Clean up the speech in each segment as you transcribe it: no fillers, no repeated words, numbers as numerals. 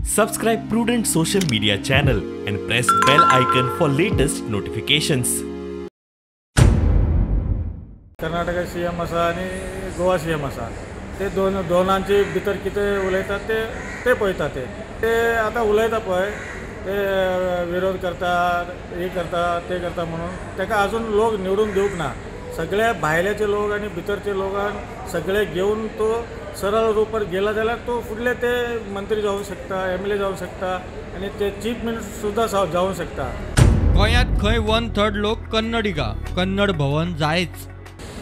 Subscribe Prudent social media channel and press bell icon for latest notifications. Karnataka CM असा आणि Goa CM असा ते दोनांची भितर कितें उलयतात ते पळयतात ते आता उलयता पळय ते विरोध करतात हे करतात ते करता म्हणून ताका अजून लोक निवडून दिवंक ना। सगळे भायल्याचे लोक आणि भितरचे लोकांक सगळे घेऊन तो सरळ रूपार गेला जाल्यार तो फुडले ते मंत्री जावं शकता, एमएलए जावं शकता आणि ते चीफ मिनिस्टर सुद्धा जावं शकता। गोंयांत खंय 1/3 लोक कन्नडिगा, कन्नड भवन जायच।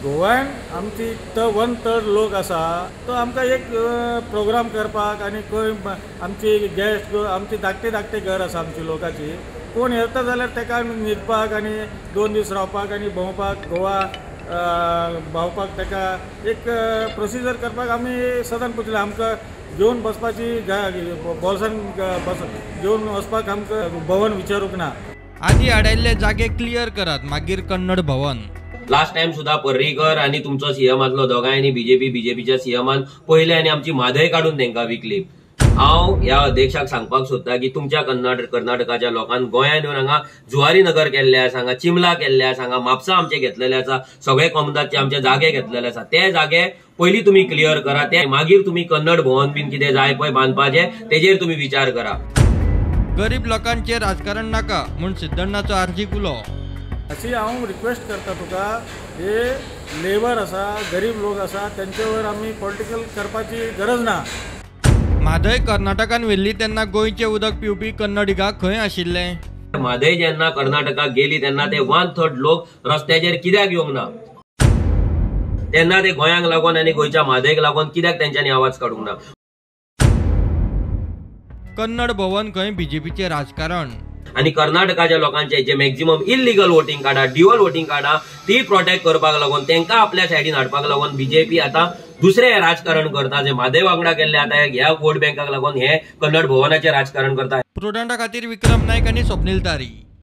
गोवान आमची 1/3 लोक आसा तो आमकां एक प्रोग्राम करपाक आणि खंय आमची गेस्ट आमची धाकटे घर आसा आमची लोकांची कोण येता जाल्यार ताका न्हिदपाक आणि 2 दीस रावपाक आणि भोंवपाक गोवा भोंवपाक ताका एक प्रोसिजर करपाक आमी सदांच पुछलें। आमकां घेवन बसपाची बॉल्सान घेवन वचपाक आमकां भवन विचारूंक ना। आदी आडायल्ले जागे क्लियर करात मागीर कन्नड भवन। लास्ट टाइम सुद्धा पर्रीकर आणि तुमचो सीएम आसलो दोगांयनी बीजेपीच्या सीएमान पहिले आणि आमची म्हादय काढून तांकां विकली। हांव ह्या अध्यक्षाक सांगपाक सोदता की तुमच्या कर्नाटकाच्या लोकांनी गोंयांत येवन हांगा जुवारी नगर केल्ले आसा, हांगा चिमला केल्ले आसा, हांगा म्हापसा आमचे घेतलेले आसा, सगळे कॉमदाचे आमचे जागे घेतलेले आसा। ते जागे पयली तुम्ही क्लियर करा, ते मागीर तुम्ही कन्नड भवन बीन कितें जाय पळय बांदपाचे तेजेर तुम्ही विचार करा। गरीब लोकांचेर राजकारण नाका म्हूण सिद्धण्णाचो आर्जीक उलो। अशी हांव रिक्वेस्ट करता तुका हे लेबर आसा, गरीब लोक आसा त्यांचे वयर आमी पॉलिटिकल करपाची गरज ना। म्हादय कर्नाटकान व्हेल्ली तेन्ना गोंयचे उदक पिवपी कन्नडिगा खंय आशिल्ले? म्हादय जेन्ना कर्नाटकाक गेली तेन्ना ते 1/3 लोक रस्त्याचेर कित्याक येवंक ना? तेन्ना ते गोंयांक लागून आणि गोंयच्या म्हादयक लागून कित्याक तेंच्यांनी आवाज काडूंक ना? कन्नड भवन खंय बीजेपीचे राजकारण आणि कर्नाटकाच्या लोकांचे जे मॅक्झिमम इल्लीगल वोटिंग कार्डा, ड्युअल वोटिंग कार्डा ती प्रोटेक्ट करपाक लागून तांकां आपल्या सायडीन हाडपाक लागून बीजेपी आता दुसरे राजकारण करता। जे म्हादय वांगडा केल्ले आता ह्या वोट बँकाक लागून हे कन्नड भवनाचे राजकारण करता। प्रुडंटा खातीर विक्रम नायक आनी स्वप्नील तारी।